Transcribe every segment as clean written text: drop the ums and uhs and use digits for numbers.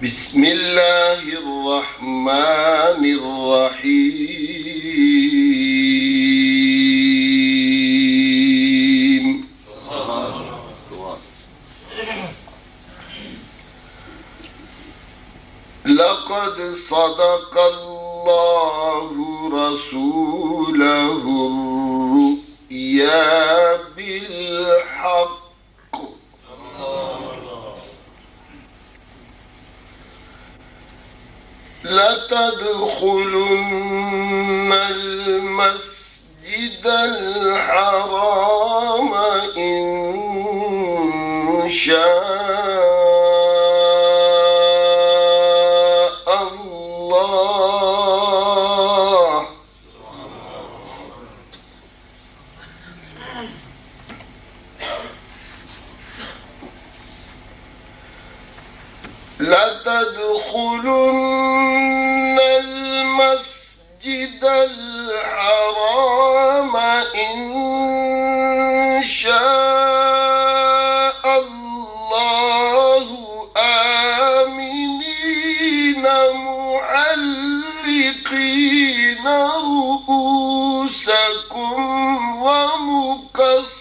بسم الله الرحمن الرحيم. لقد صدق الله رسوله الرؤيا بالحق لتدخلن المسجد الحرام إن شاء الله لتدخلن المسجد الحرام إن شاء الله آمنين محلقين رؤوسكم ومقصرين.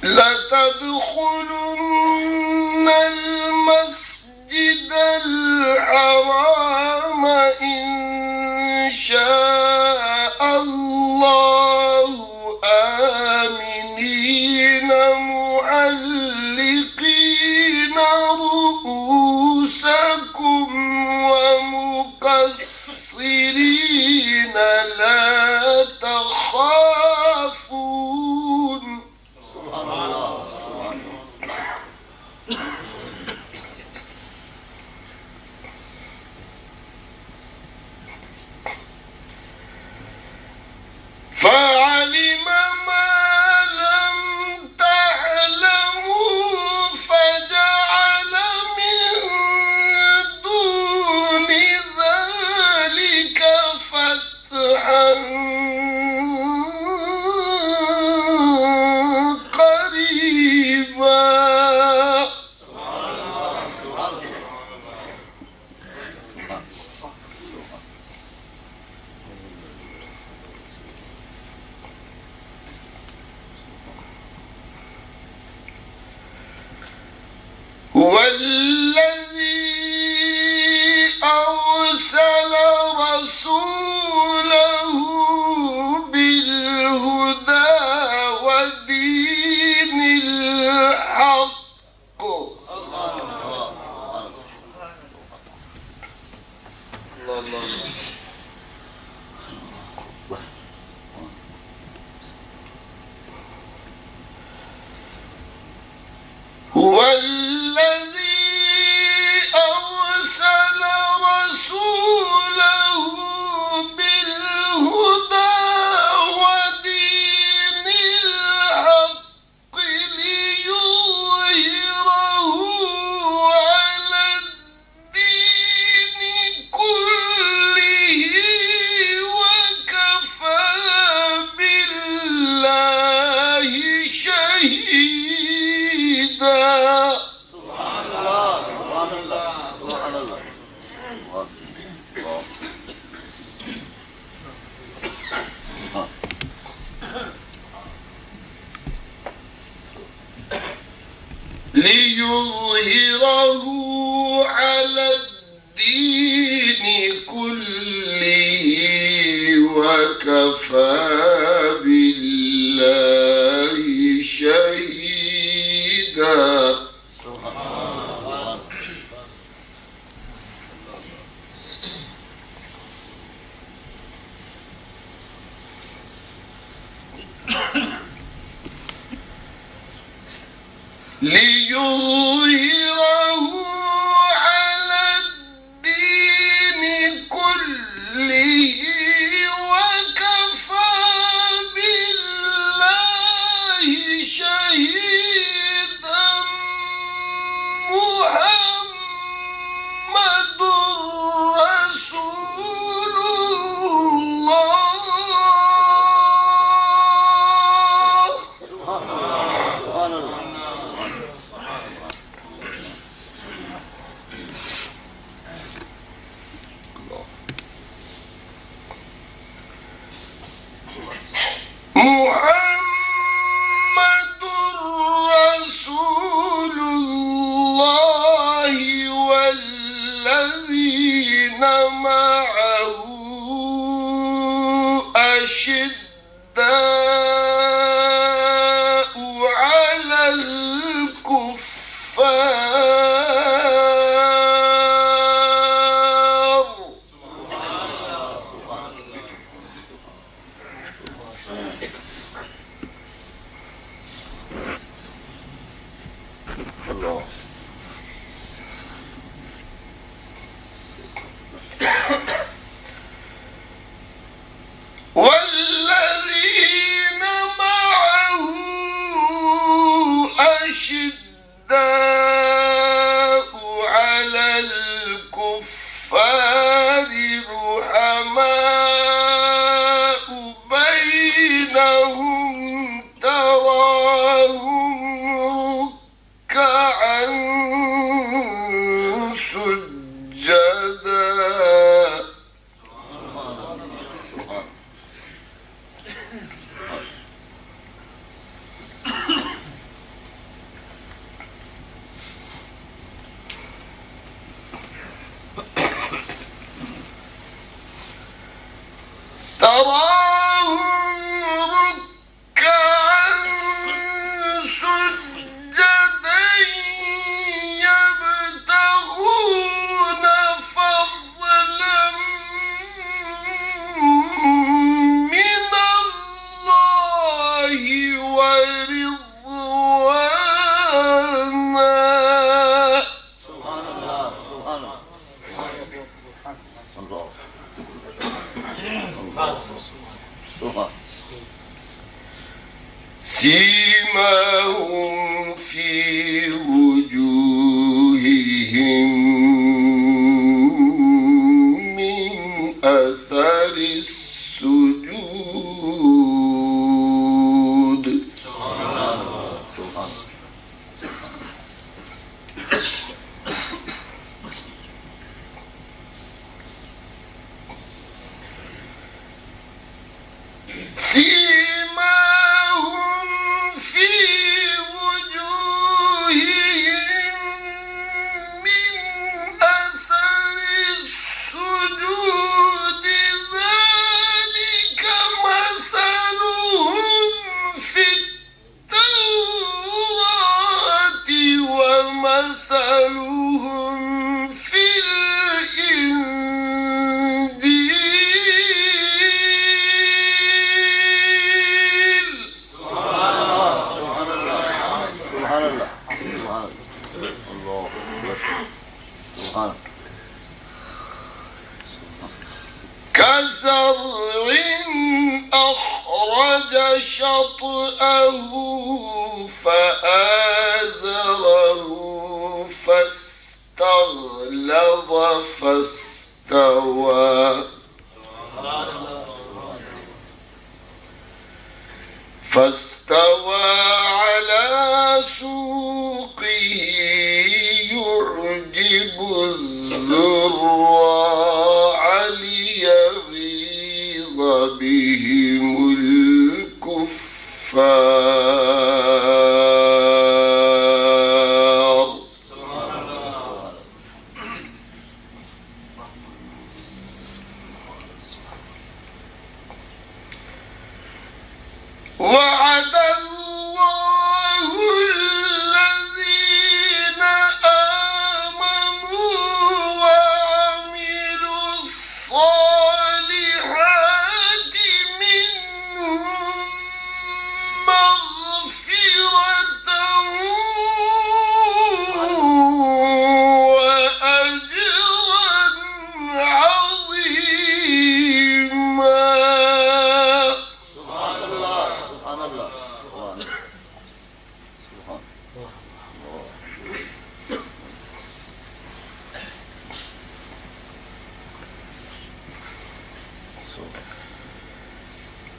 لتدخلن المسجد الحرام إن شاء الله آمنين محلقين رؤوسكم ومقصرين لا تخافون. فعلم ما لم تعلموا فجعل من دون ذلك فتحا قريبا. هو الذي أرسل رسوله بالهدى ودين الحق هو الذي أرسل رسوله بالهدى ودين الحق ليظهره على الدين كله وكفى بالله شهيدا. سبحان الله سبحان الله سبحان الله. ليظهره على الدين كله وكفى بالله شهيدا. ليظهره على الدين كله وكفى بالله معه أشداء على الكفار. الله. والذين معه أشداء على الكفار رحماء بينهم تراهم ركعا سجدا. تراهم ركعا سجدا يبتغون فضلا من الله ورضوانا. سبحان الله. سبحان الله. سيماهم في وجوههم من أثر السجود. سيماهم في وجوههم من أثر السجود ذلك مثلهم في التوراة ومثلهم في الإنجيل. سبحان الله. الله. سبحان. كزرع أخرج شطأه فآزره فاستغلظ فاستوى على سوقه يعجب الزراع ليغيظ بهم الكفار. وعد الله الذين آمنوا وعملوا الصالحات منهم مغفرة وأجرا عظيما. سبحان الله. سبحان الله. سبحان الله.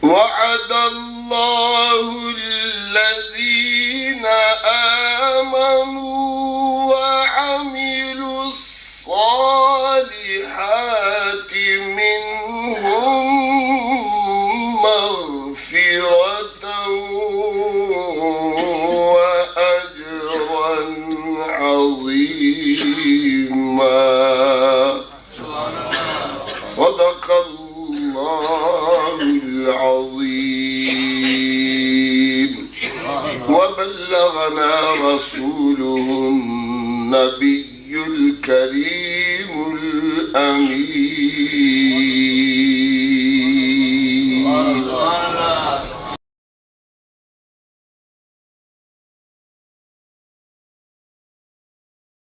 وعد الله الذين آمنوا وعملوا الصالحات منهم مغفرة وأجرا عظيما. سبحان الله. حميد.